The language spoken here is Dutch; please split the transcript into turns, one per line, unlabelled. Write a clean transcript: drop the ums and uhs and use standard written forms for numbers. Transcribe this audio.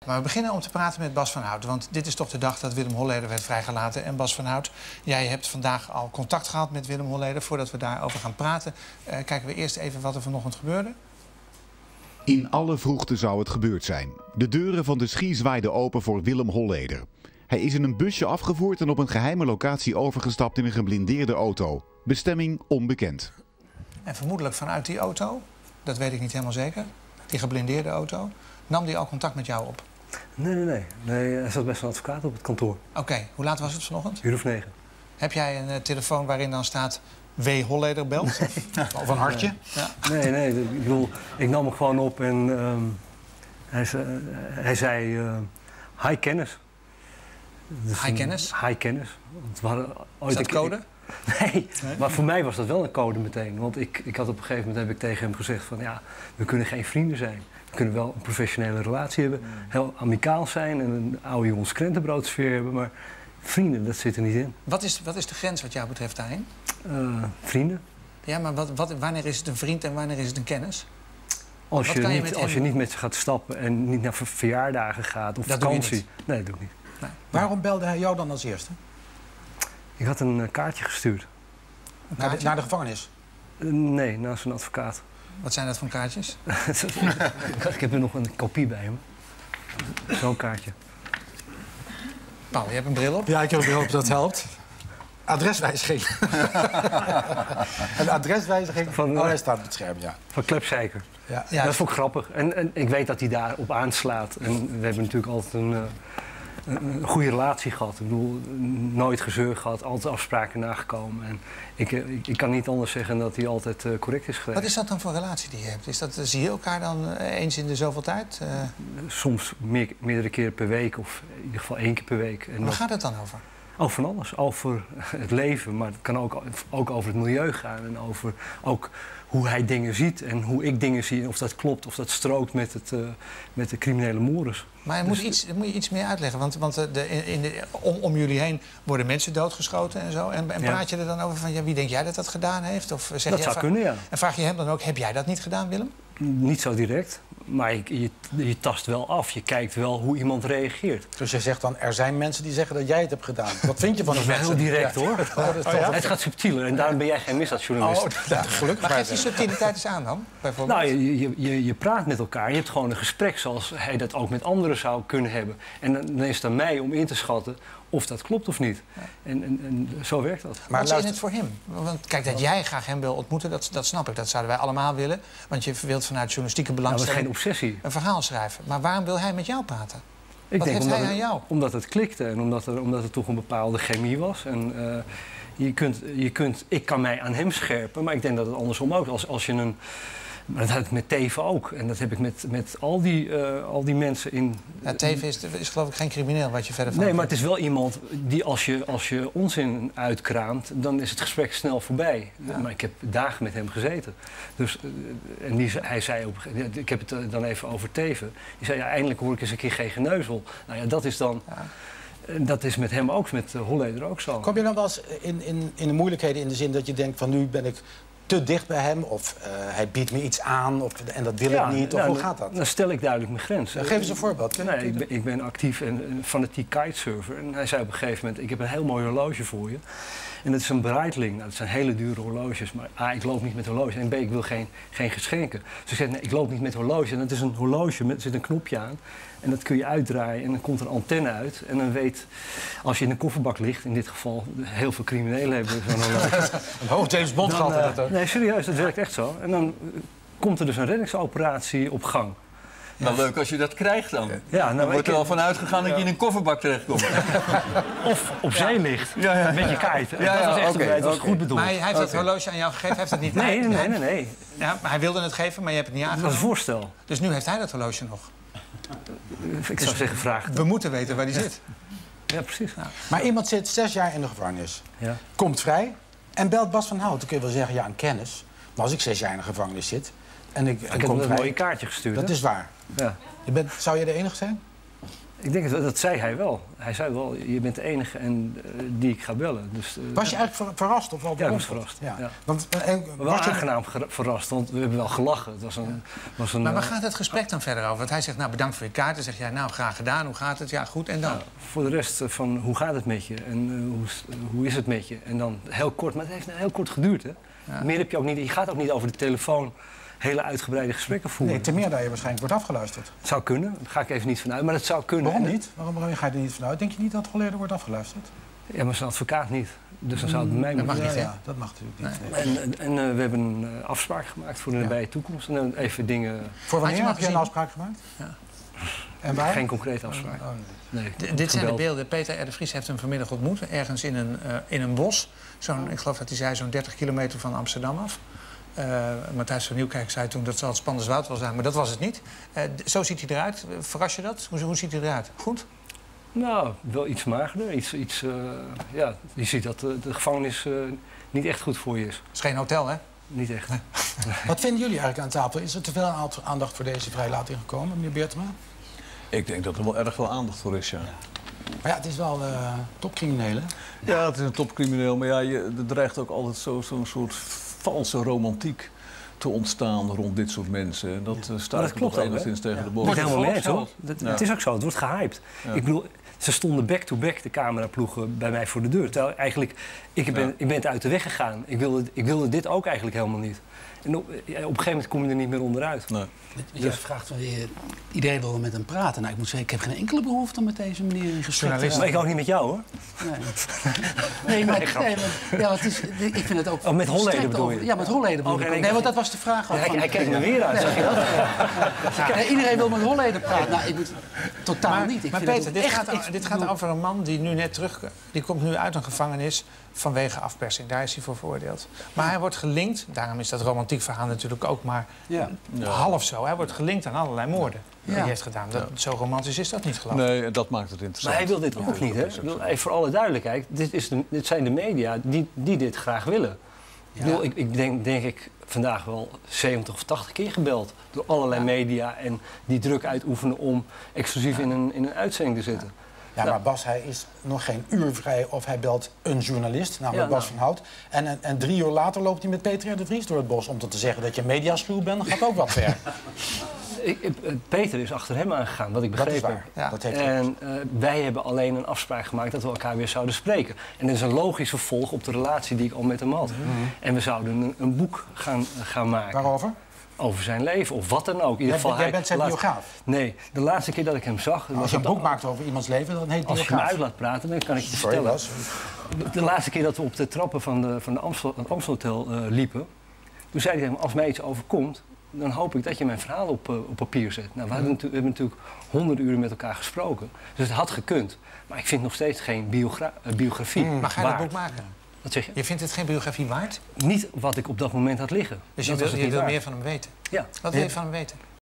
Maar we beginnen om te praten met Bas van Hout. Want dit is toch de dag dat Willem Holleder werd vrijgelaten. En Bas van Hout, jij hebt vandaag al contact gehad met Willem Holleder. Voordat we daarover gaan praten, kijken we eerst even wat er vanochtend gebeurde.
In alle vroegte zou het gebeurd zijn. De deuren van de Schie zwaaiden open voor Willem Holleder. Hij is in een busje afgevoerd en op een geheime locatie overgestapt in een geblindeerde auto. Bestemming onbekend.
En vermoedelijk vanuit die auto, dat weet ik niet helemaal zeker, die geblindeerde auto, nam die al contact met jou op?
Nee, hij zat best een advocaat op het kantoor.
Oké, hoe laat was het vanochtend?
9:00.
Heb jij een telefoon waarin dan staat W. Holleder belt? Of een hartje?
Ja. Nee, ik bedoel, ik nam hem gewoon op en hij zei, hi kennis. Dus
hi kennis?
Hi kennis.
Is dat code?
Nee, maar voor mij was dat wel een code meteen. Want ik had op een gegeven moment heb ik tegen hem gezegd van ja, we kunnen geen vrienden zijn. We kunnen wel een professionele relatie hebben, heel amicaal zijn en een oude jongens krentenbroodsfeer hebben, maar vrienden, dat zit er niet in.
Wat is de grens wat jou betreft daarin?
Vrienden.
Ja, maar wanneer is het een vriend en wanneer is het een kennis?
Als je niet met ze gaat stappen en niet naar verjaardagen gaat of
dat
vakantie.
Doe je niet.
Nee, dat doe ik niet.
Nee.
Waarom belde hij jou dan als eerste?
Ik had een kaartje gestuurd.
Naar de gevangenis?
Nee, naar zijn advocaat.
Wat zijn dat voor kaartjes?
Ik heb er nog een kopie bij hem. Zo'n kaartje.
Paul, je hebt een bril op?
Ja, ik heb een bril op, dat helpt. Adreswijziging. Een adreswijziging van... hij staat op het scherm, ja.
Van Klepseiker.
Ja.
Dat vond ik grappig. En ik weet dat hij daarop aanslaat. En we hebben natuurlijk altijd een goede relatie gehad. Ik bedoel, nooit gezeur gehad, altijd afspraken nagekomen. En ik kan niet anders zeggen dat hij altijd correct is geweest.
Wat is dat dan voor relatie die je hebt? Zie je elkaar dan eens in de zoveel tijd?
Soms meerdere keren per week of in ieder geval 1 keer per week. En
waar gaat het dan over?
Over van alles. Over het leven, maar het kan ook over het milieu gaan. En over ook hoe hij dingen ziet en hoe ik dingen zie. En of dat klopt, of dat strookt met de criminele moorders.
Maar moet je iets meer uitleggen. Want om jullie heen worden mensen doodgeschoten en zo. En praat je er dan over van, ja, wie denk jij dat dat gedaan heeft? Of zeg
dat zou kunnen, ja.
En vraag je hem dan ook, heb jij dat niet gedaan, Willem?
Niet zo direct, maar je tast wel af. Je kijkt wel hoe iemand reageert.
Dus je zegt dan, er zijn mensen die zeggen dat jij het hebt gedaan. Wat vind je van
dat
die
mensen?
Dat
is wel heel direct, hoor.
Ja?
Het gaat subtieler en daarom ben jij geen misdaadjournalist.
Gelukkig.
Maar geef die subtiliteit eens aan dan, bijvoorbeeld.
Nou, je praat met elkaar. Je hebt gewoon een gesprek zoals hij dat ook met anderen zou kunnen hebben. En dan is het aan mij om in te schatten of dat klopt of niet. Ja. En zo werkt dat.
Maar wat is het voor hem? Want kijk, dat jij graag hem wil ontmoeten, dat snap ik. Dat zouden wij allemaal willen. Want je wilt vanuit journalistieke belangstelling
dat is geen obsessie.
Een verhaal schrijven. Maar waarom wil hij met jou praten?
Wat
heeft hij aan jou?
Omdat het klikte en omdat er toch een bepaalde chemie was. En ik kan mij aan hem scherpen, maar ik denk dat het andersom ook. Als je een... Maar dat heb ik met Teven ook. En dat heb ik met al die mensen in...
Ja, Teven is geloof ik geen crimineel wat je verder van...
Nee, maar het is wel iemand die als je onzin uitkraamt, dan is het gesprek snel voorbij. Ja. Maar ik heb dagen met hem gezeten. Dus, hij zei ook... Ik heb het dan even over Teven. Die zei, ja, eindelijk hoor ik eens een keer geen geneuzel. Nou ja, dat is dan... Ja. Dat is met hem ook, met Holleder ook zo.
Kom je dan wel eens in de moeilijkheden in de zin dat je denkt van nu ben ik te dicht bij hem of hij biedt me iets aan en dat wil ik niet? Of hoe gaat dat?
Dan stel ik duidelijk mijn grens.
Ja, geef eens een voorbeeld.
Ik ben actief en fanatiek kitesurfer. En hij zei op een gegeven moment, ik heb een heel mooi horloge voor je. En dat is een Breitling. Nou, dat zijn hele dure horloges. Maar A, ik loop niet met horloge. En B, ik wil geen geschenken. Dus ik zei, nee, ik loop niet met horloge. En dat is een horloge, er zit een knopje aan. En dat kun je uitdraaien en dan komt er een antenne uit. En dan weet, als je in een kofferbak ligt, in dit geval heel veel criminelen hebben zo'n horloge.
Een hoog James Bond gehad dat ook.
Nee, serieus, dat werkt echt zo. En dan komt er dus een reddingsoperatie op gang.
Nou, leuk als je dat krijgt dan.
Ja, nou,
dan wordt er al van uitgegaan dat je in een kofferbak terechtkomt.
Of op zee ligt, met je kite.
Ja,
dat was echt dat was goed bedoeld.
Maar hij heeft het horloge aan jou gegeven, hij heeft het niet...
Nee.
Ja, maar hij wilde het geven, maar je hebt het niet aangenomen.
Dat was een voorstel.
Dus nu heeft hij dat horloge nog.
Ik zou zeggen, vraag.
We moeten weten waar hij zit.
Ja, precies.
Ja.
Maar iemand zit 6 jaar in de gevangenis, komt vrij en belt Bas van Hout. Dan kun je wel zeggen, ja, een kennis. Maar als ik 6 jaar in de gevangenis zit en ik
heb hem een mooi kaartje gestuurd.
Dat is waar.
Ja.
Zou je de enige zijn?
Ik denk dat zei hij wel. Hij zei wel, je bent de enige die ik ga bellen. Dus,
was je eigenlijk verrast of wel?
Ja, ik was verrast. Ja. Ja.
Want,
wel aangenaam verrast, want we hebben wel gelachen. Het was een,
maar waar gaat het gesprek dan verder over? Want hij zegt, nou bedankt voor je kaart. Dan zeg jij, nou graag gedaan, hoe gaat het? Ja, goed, en dan?
Nou, voor de rest van hoe gaat het met je en hoe is het met je? En dan heel kort, maar het heeft heel kort geduurd. Hè? Ja. Meer heb je ook niet. Je gaat ook niet over de telefoon hele uitgebreide gesprekken voeren.
Nee, ten meer dat je waarschijnlijk wordt afgeluisterd.
Het zou kunnen, daar ga ik even niet vanuit, maar het zou kunnen.
Waarom niet? Waarom ga je er niet vanuit? Denk je niet dat Holleder wordt afgeluisterd?
Ja, maar zijn advocaat niet. Dus dan zou het bij mij
moeten. Dat mag niet,
ja, dat mag natuurlijk niet.
Nee. En we hebben een afspraak gemaakt voor de nabije toekomst. En dan even dingen...
Voor wanneer heb je een afspraak gemaakt?
Ja.
En waar?
Geen concrete afspraak. Nee,
dit zijn de beelden. Peter R. de Vries heeft hem vanmiddag ontmoet. Ergens in een bos. Ik geloof dat hij zei zo'n 30 kilometer van Amsterdam af. Matthijs van Nieuwkerk zei toen dat zal het Spanderswoud wel zijn, maar dat was het niet. Zo ziet hij eruit. Verras je dat? Hoe ziet hij eruit? Goed?
Nou, wel iets magerder. Ja, je ziet dat de gevangenis niet echt goed voor je is.
Het is geen hotel, hè?
Niet echt. Nee.
Wat vinden jullie eigenlijk aan tafel? Is er te veel aandacht voor deze vrijlating gekomen, meneer Beertema?
Ik denk dat er wel erg veel aandacht voor is, ja.
Maar ja, het is wel topcrimineel, hè?
Ja, het is een topcrimineel, maar ja, er dreigt ook altijd zo'n soort valse romantiek te ontstaan rond dit soort mensen. Dat staat
klopt
enigszins tegen de bocht.
Wordt helemaal mee eens, hoor. Het is ook zo, het wordt gehyped. Ja. Ik bedoel, ze stonden back-to-back, de cameraploegen, bij mij voor de deur. Terwijl eigenlijk, ik ben het uit de weg gegaan. Ik wilde dit ook eigenlijk helemaal niet. En op een gegeven moment kom je er niet meer onderuit.
Nee.
Je vraagt, iedereen wil met hem praten. Nou, ik moet zeggen, ik heb geen enkele behoefte om met deze meneer in gesprek te gaan.
Maar ik ook niet met jou, hoor.
Nee, maar het is, ik vind het ook...
Oh, met Holleder bedoel je?
Ja, met Holleder bedoel ik. Nee, want dat was de vraag.
Hij kijkt me weer uit, zag je dat?
Nee, iedereen wil met Holleder praten. Nou, ik moet totaal niet.
Maar Peter, dit gaat over een man die nu net terugkomt. Die komt nu uit een gevangenis vanwege afpersing. Daar is hij voor veroordeeld. Maar hij wordt gelinkt, daarom is dat romantiek verhaal natuurlijk ook maar half zo. Hij wordt gelinkt aan allerlei moorden die hij heeft gedaan. Zo romantisch is dat niet, geloof ik.
Nee, dat maakt het interessant.
Maar hij wil dit ook niet, hè? Even voor alle duidelijkheid. Dit zijn de media die dit graag willen. Ja. Ik denk vandaag wel 70 of 80 keer gebeld door allerlei media en die druk uitoefenen om exclusief in een uitzending te zitten.
Ja, maar Bas, hij is nog geen uur vrij of hij belt een journalist, namelijk Bas van Hout. En 3 uur later loopt hij met Peter R. de Vries door het bos om te zeggen dat je mediaschuw bent. Dat gaat ook wat ver.
Peter is achter hem aangegaan, wat ik begrepen heb.
Ja. Dat heeft
en wij hebben alleen een afspraak gemaakt dat we elkaar weer zouden spreken. En dat is een logisch vervolg op de relatie die ik al met hem had. En we zouden een boek gaan maken.
Waarover?
Over zijn leven of wat dan ook. In ieder geval,
jij bent zijn biograaf?
Nee, de laatste keer dat ik hem zag...
Als je een boek maakt over iemands leven, dan heet
Als
biograaf.
je me uit laat praten, dan kan ik je vertellen. De laatste keer dat we op de trappen van het Amstelhotel liepen... toen zei hij tegen me, als mij iets overkomt... dan hoop ik dat je mijn verhaal op papier zet. Nou, we hebben natuurlijk 100 uren met elkaar gesproken. Dus het had gekund. Maar ik vind nog steeds geen biografie
Maar ga je dat boek maken?
Wat zeg je?
Je vindt het geen biografie waard?
Niet wat ik op dat moment had liggen.
Dus je wil meer van hem weten?
Ja.
Wat wil je van hem weten?